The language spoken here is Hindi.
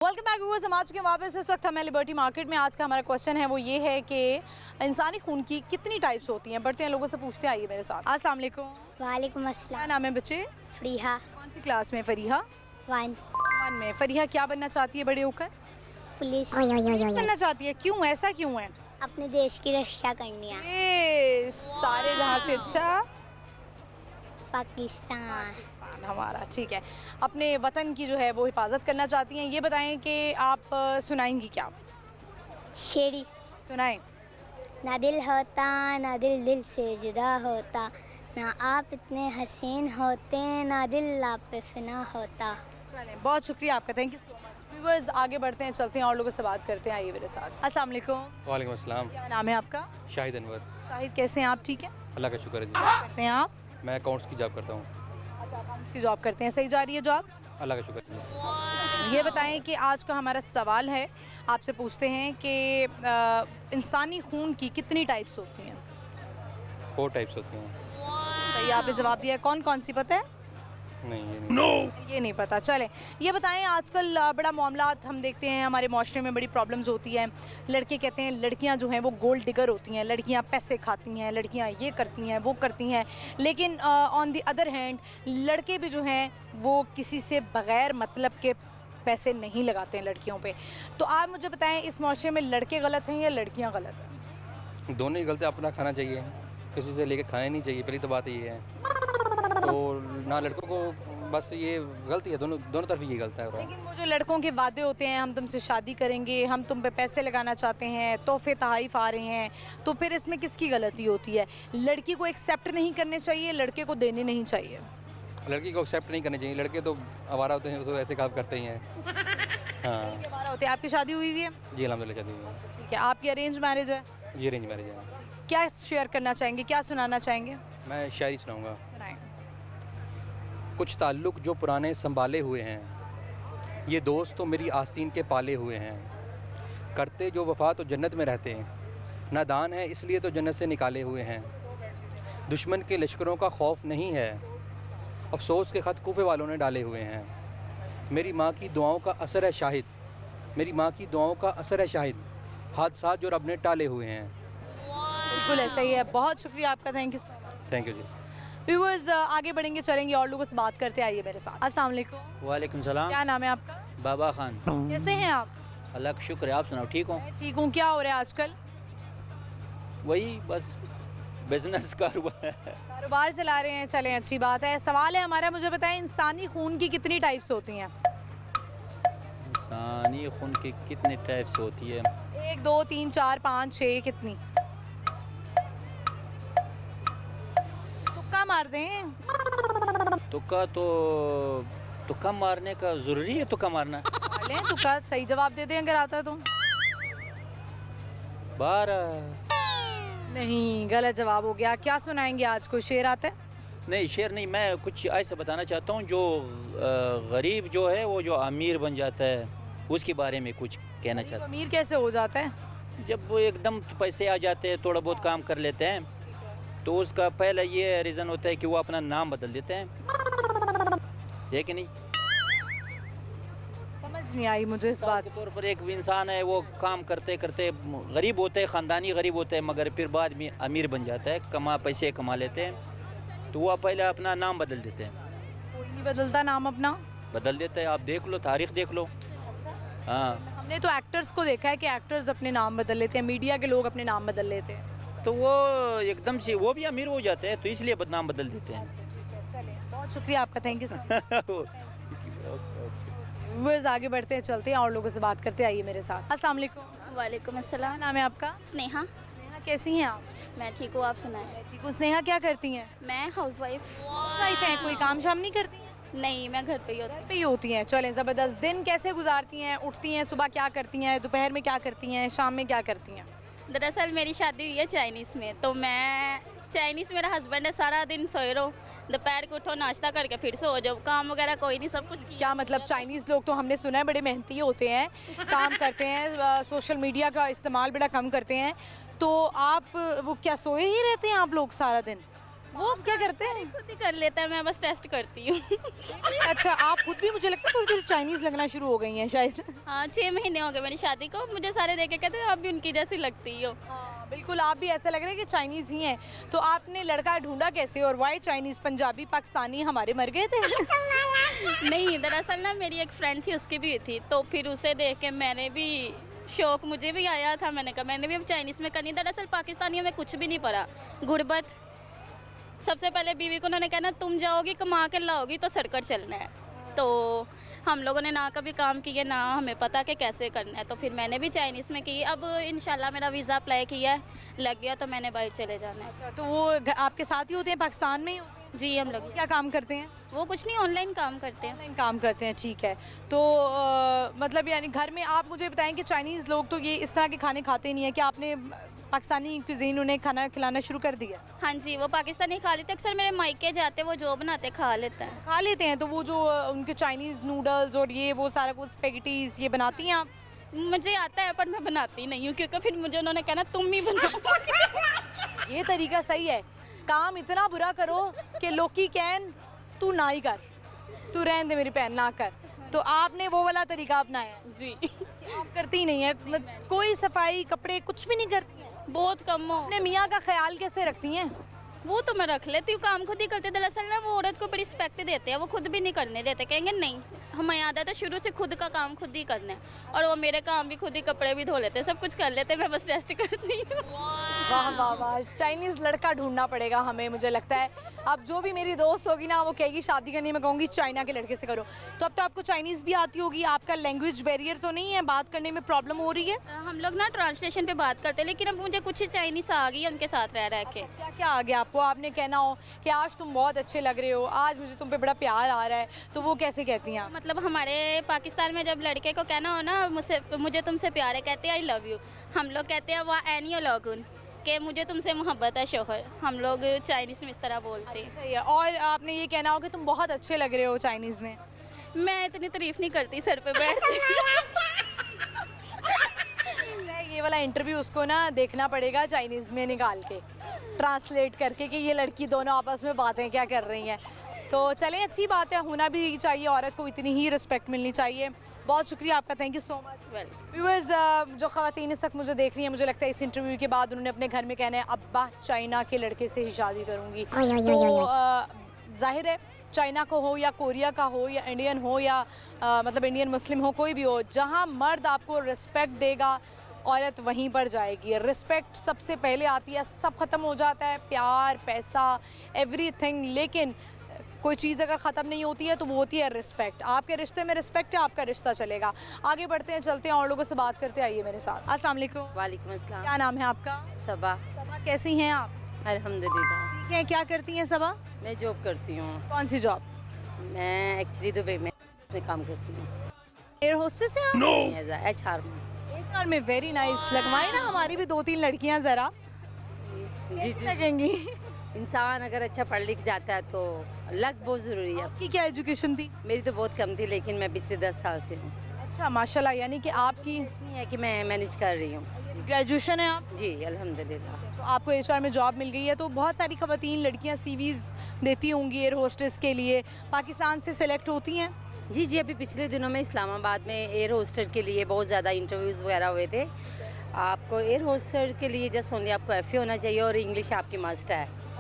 वेलकम बैक व्यूअर्स, हम आ चुके हैं वापस। इस वक्त हमें लिबर्टी मार्केट में। आज का हमारा क्वेश्चन है वो ये है कि इंसानी खून की कितनी टाइप्स होती हैं। बढ़ते हैं, लोगों से पूछते हैं। आइए मेरे साथ। अस्सलाम वालेकुम। वालेकुम क्या अस्सलाम। नाम है बच्चे? फरीहा। कौन सी क्लास में? फरीहा 1 1 में। फरीहा क्या बनना चाहती है बड़े होकर? पुलिस। बनना चाहती है। क्यों, ऐसा क्यों है? अपने देश की रक्षा करनी है। ये सारे जहाँ से अच्छा पाकिस्तान। पाकिस्तान हमारा। ठीक है, अपने वतन की जो है वो हिफाजत करना चाहती हैं। ये बताएं कि आप सुनाएंगी क्या? शेरी। सुनाएं। ना दिल होता ना दिल दिल से जुदा होता, ना आप इतने हसीन होते ना दिल आप पे फिना होता। चलें, बहुत शुक्रिया आपका, thank you so much. Viewers आगे बढ़ते हैं, चलते हैं और लोगों से बात करते हैं। आइए मेरे साथ। अस्सलाम वालेकुम। वालेकुम अस्सलाम। क्या नाम है आपका? शाहिद अनवर। शाहिद, कैसे हैं आप? ठीक है। अल्लाह का शुक्र है जी। क्या करते हैं आप? मैं अकाउंट्स की जॉब करता हूँ। अच्छा, अकाउंट्स की जॉब करते हैं। सही जा रही है जॉब? अल्लाह का शुक्र है जी। ये बताएं कि आज का हमारा सवाल है, आपसे पूछते हैं कि इंसानी खून की कितनी टाइप्स होती हैं? 4 टाइप्स होती हैं। सही आपने जवाब दिया है। कौन कौन सी पता है? नहीं ये नहीं। ये नहीं पता। चलें, ये बताएं, आजकल बड़ा मामलात हम देखते हैं, हमारे माशरे में बड़ी प्रॉब्लम्स होती हैं। लड़के कहते हैं लड़कियां जो हैं वो गोल्ड डिगर होती हैं, लड़कियां पैसे खाती हैं, लड़कियां ये करती हैं वो करती हैं। लेकिन ऑन दी अदर हैंड लड़के भी जो हैं वो किसी से बग़ैर मतलब के पैसे नहीं लगाते हैं लड़कियों पे। तो आप मुझे बताएं, इस माशरे में लड़के गलत हैं या लड़कियाँ गलत हैं? दोनों ही गलत है। अपना खाना चाहिए, किसी से लेके खाना नहीं चाहिए। पहली तो बात ये है। तो ना लड़कों को बस ये गलती है, दोनों तरफ ये गलत है। लेकिन वो जो लड़कों के वादे होते हैं, हम तुमसे शादी करेंगे, हम तुम पे पैसे लगाना चाहते हैं, तोहफे तोहफ़ आ रहे हैं, तो फिर इसमें किसकी गलती होती है? लड़की को एक्सेप्ट नहीं करने चाहिए, लड़के को देने नहीं चाहिए? लड़की को एक्सेप्ट नहीं करनी चाहिए। लड़के तो आवारा होते हैं, तो ऐसे काम करते ही हैं। हाँ हमारा होते हैं। आपकी शादी हुई हुई है? जी अल्हम्दुलिल्लाह शादी हुई है। ठीक है। आपकी अरेंज मैरिज है? जी अरेंज मैरिज है। क्या शेयर करना चाहेंगे, क्या सुनाना चाहेंगे? मैं शायरी सुनाऊँगा। सुनाएं। कुछ ताल्लुक़ जो पुराने संभाले हुए हैं, ये दोस्त तो मेरी आस्तीन के पाले हुए हैं। करते जो वफ़ा तो जन्नत में रहते हैं, नादान है इसलिए तो जन्नत से निकाले हुए हैं। दुश्मन के लश्करों का खौफ नहीं है, अफसोस के ख़त कूफे वालों ने डाले हुए हैं। मेरी माँ की दुआओं का असर है शाहिद, मेरी माँ की दुआओं का असर है शाहिद, हादसात जो रब ने टाले हुए हैं। बिल्कुल ऐसा ही है। बहुत शुक्रिया आपका, thank you so much. Thank you ji. Viewers आगे बढ़ेंगे, चलेंगे और लोगों से बात करते। आइए मेरे साथ। अस्सलाम वालेकुम। वालेकुम सलाम। क्या नाम है आपका? बाबा खान। कैसे हैं आप? अल्लाह का शुक्र है, आप सुनाओ ठीक हो? मैं ठीक हूँ। क्या हो रहा है आजकल? वही बस बिजनेस कारोबार। कारोबार चला रहे हैं। चलें, अच्छी बात है। सवाल है हमारा, मुझे बताएं, इंसानी खून की कितनी टाइप्स होती हैं? इंसानी खून की कितने टाइप्स होती है? 1 2 3 4 5 6, कितनी? तुक्का मार दें। तुक्का मारने का ज़रूरी है? तुक्का मारना मार लें तुक्का, सही जवाब दे दें अगर आता है तो। 12। नहीं, गलत जवाब हो गया। क्या सुनाएंगे आज? कोई शेर आता है? नहीं शेर नहीं, मैं कुछ ऐसा बताना चाहता हूँ जो गरीब जो है वो जो अमीर बन जाता है, उसके बारे में कुछ कहना चाहता हूँ। अमीर कैसे हो जाता है? जब वो एकदम पैसे आ जाते हैं, थोड़ा बहुत काम कर लेते हैं, तो उसका पहला ये रीज़न होता है कि वो अपना नाम बदल देते हैं, है कि नहीं? समझ नहीं आई मुझे इस बात। के तौर पर एक इंसान है, वो काम करते करते गरीब होते हैं, ख़ानदानी गरीब होते हैं, मगर फिर बाद में अमीर बन जाता है, पैसे कमा लेते हैं, तो वह पहले अपना नाम बदल देते हैं। कोई नहीं बदलता नाम अपना? बदल देते हैं, आप देख लो, तारीख देख लो। हाँ, हमने तो एक्टर्स को देखा है कि एक्टर्स अपने नाम बदल लेते हैं, मीडिया के लोग अपने नाम बदल लेते हैं। तो वो एकदम से वो भी अमीर हो जाते हैं, तो इसलिए बदनाम बदल देते हैं। चलिए, बहुत शुक्रिया आपका, थैंक यू सो मच। आगे बढ़ते हैं, चलते हैं और लोगों से बात करते। आइए मेरे साथ। अस्सलाम वालेकुम। वालेकुम अस्सलाम। क्या नाम है आपका? स्नेहा। स्नेहा, कैसी हैं आप? मैं ठीक हूँ, आप सुनाएं? ठीक हूँ। स्नेहा, क्या करती हैं? मैं हाउसवाइफ। वाइफ हैं, कोई काम शाम नहीं करती हैं? नहीं, मैं घर पे ही होती घर पे ही होती हैं। चलें, ज़बरदस्त। दिन कैसे गुजारती हैं? उठती हैं, सुबह क्या करती हैं, दोपहर में क्या करती हैं, शाम में क्या करती हैं? हूँ। दरअसल मेरी शादी हुई है चाइनीज़ में, तो मैं चाइनीज़, मेरा हस्बैंड है, सारा दिन सोए रहो, दोपहर को उठो, नाश्ता करके फिर सो जाओ, काम वगैरह कोई नहीं, सब कुछ क्या मतलब? चाइनीज़ लोग तो हमने सुना है बड़े मेहनती होते हैं, काम करते हैं, सोशल मीडिया का इस्तेमाल बड़ा कम करते हैं, तो आप वो क्या सोए ही रहते हैं आप लोग सारा दिन? वो क्या करते हैं? खुद ही कर लेता है, मैं बस टेस्ट करती हूँ। अच्छा, आप खुद भी मुझे लगता है थोड़ी थोड़ी चाइनीज़ लगना शुरू हो गई हैं शायद। हाँ 6 महीने हो गए मेरी शादी को, मुझे सारे देख के कहते हैं आप भी उनकी जैसी लगती हो। हाँ, बिल्कुल आप भी ऐसा लग रहा है कि चाइनीज़ ही हैं। तो आपने लड़का ढूंढा कैसे और वाई चाइनीज़? पंजाबी पाकिस्तानी हमारे मर गए थे। नहीं, दरअसल ना मेरी एक फ्रेंड थी, उसकी भी थी, तो फिर उसे देख के मैंने भी शौक मुझे भी आया था। मैंने कहा मैंने भी अब चाइनीज़ में करनी। दरअसल पाकिस्तानियों में कुछ भी नहीं पड़ा, गुर्बत। सबसे पहले बीवी को उन्होंने कहना तुम जाओगी कमा के लाओगी तो सड़कर चलना है। तो हम लोगों ने ना कभी काम किया ना हमें पता कि कैसे करना है, तो फिर मैंने भी चाइनीज़ में की। अब इंशाल्लाह मेरा वीज़ा अप्लाई किया है, लग गया तो मैंने बाहर चले जाना है। अच्छा, तो वो आपके साथ ही होते हैं, पाकिस्तान में ही होते हैं? जी हम लोग क्या काम करते हैं? वो कुछ नहीं, ऑनलाइन काम करते हैं। ऑनलाइन काम करते हैं, ठीक है। तो मतलब यानी घर में आप मुझे बताएं कि चाइनीज़ लोग तो ये इस तरह के खाने खाते नहीं है, कि आपने पाकिस्तानी क्यूजीन उन्हें खाना खिलाना शुरू कर दिया? हाँ जी, वो पाकिस्तानी खा लेते, अक्सर मेरे मायके जाते वो जो बनाते खा लेते हैं। खा लेते हैं। तो वो जो उनके चाइनीज़ नूडल्स और ये वो सारा कुछ स्पेगेटीज़ ये बनाती हैं आप? मुझे आता है पर मैं बनाती नहीं हूँ, क्योंकि फिर मुझे उन्होंने कहना तुम ही बनाओ। ये तरीका सही है, काम इतना बुरा करो कि लोकी कहन तू ना ही कर, तू रहन दे मेरी बहन ना कर। तो आपने वो वाला तरीका अपनाया है? जी आप करती ही नहीं है, मतलब कोई सफाई कपड़े कुछ भी नहीं करती हैं? बहुत कम हो। अपने मियाँ का ख्याल कैसे रखती हैं? वो तो मैं रख लेती हूँ, काम खुद ही करते। दरअसल ना वो औरत को बड़ी रिस्पेक्ट देते हैं, वो खुद भी नहीं करने देते, कहेंगे नहीं हमें आदत है शुरू से खुद का काम खुद ही करना है। और वो मेरे काम भी खुद ही, कपड़े भी धो लेते हैं, सब कुछ कर लेते हैं, मैं बस रेस्ट करती हूँ। वाह वाह वाह, चाइनीज़ लड़का ढूंढना पड़ेगा हमें, मुझे लगता है। अब जो भी मेरी दोस्त होगी ना वो कहेगी शादी करनी, मैं कहूँगी चाइना के लड़के से करो। तो अब तो आपको चाइनीज़ भी आती होगी, आपका लैंग्वेज बैरियर तो नहीं है, बात करने में प्रॉब्लम हो रही है? हम लोग ना ट्रांसलेशन पे बात करते हैं, लेकिन अब मुझे कुछ ही चाइनीज़ आ गई है उनके साथ रह रह के। क्या क्या आ गया आपको? आपने कहना हो कि आज तुम बहुत अच्छे लग रहे हो, आज मुझे तुम पे बड़ा प्यार आ रहा है, तो वो कैसे कहती हैं आप? मतलब हमारे पाकिस्तान में जब लड़के को कहना हो ना मुझे तुमसे प्यार है, कहते हैं आई लव यू। हम लोग कहते हैं वाह एनियो लोगुन, कि मुझे तुमसे मोहब्बत है शोहर। हम लोग चाइनीज़ में इस तरह बोलते हैं। सही है। और आपने ये कहना हो कि तुम बहुत अच्छे लग रहे हो चाइनीज़ में? मैं इतनी तारीफ नहीं करती सर पे बैठ के। ये वाला इंटरव्यू उसको ना देखना पड़ेगा चाइनीज़ में निकाल के, ट्रांसलेट करके कि ये लड़की दोनों आपस में बातें क्या कर रही हैं। तो चलें, अच्छी बात है, होना भी चाहिए, औरत को इतनी ही रिस्पेक्ट मिलनी चाहिए। बहुत शुक्रिया आपका, thank you so much. Viewers, जो ख़वातीन इस वक्त मुझे देख रही हैं, मुझे लगता है इस इंटरव्यू के बाद उन्होंने अपने घर में कहना है अब्बा चाइना के लड़के से ही शादी करूँगी। तो जाहिर है चाइना को हो या कोरिया का हो या इंडियन हो या मतलब इंडियन मुस्लिम हो, कोई भी हो, जहाँ मर्द आपको रिस्पेक्ट देगा औरत वहीं पर जाएगी। रिस्पेक्ट सबसे पहले आती है, सब ख़त्म हो जाता है, प्यार पैसा एवरीथिंग, लेकिन कोई चीज़ अगर ख़त्म नहीं होती है तो वो होती है रिस्पेक्ट। आपके रिश्ते में रिस्पेक्ट है, आपका रिश्ता चलेगा। आगे बढ़ते हैं, चलते हैं और लोगों से बात करते, आइए मेरे साथ। अस्सलाम वालेकुम। वालेकुम अस्सलाम। क्या नाम है आपका? सबा। सबा, कैसी हैं आप? अल्हम्दुलिल्लाह। ठीक है, क्या करती हैं सबा? मैं जॉब करती हूँ। कौन सी जॉब? मैं एक्चुअली दुबई में काम करती हूँ। एयर होस्टेस हैं आप? HR में। HR में, वेरी नाइस। लगवाए ना हमारी भी 2-3 लड़कियां ज़रा, जी कैसी जी। लगेंगी? इंसान अगर अच्छा पढ़ लिख जाता है तो लक बहुत ज़रूरी है। आपकी क्या एजुकेशन थी? मेरी तो बहुत कम थी, लेकिन मैं पिछले 10 साल से हूँ। अच्छा माशाल्लाह, यानी कि आपकी नहीं है कि मैं मैनेज कर रही हूँ। ग्रेजुएशन है आप? जी अल्हम्दुलिल्लाह। तो आपको HR में जॉब मिल गई है, तो बहुत सारी ख़वातीन लड़कियां CVs देती होंगी एयर होस्टेस के लिए, पाकिस्तान से सेलेक्ट होती हैं? जी जी, अभी पिछले दिनों में इस्लामाबाद में एयर होस्टर के लिए बहुत ज़्यादा इंटरव्यूज़ वगैरह हुए थे। आपको एयर होस्टर के लिए जस्ट ओनली आपको FA होना चाहिए और इंग्लिश आपकी मस्ट है।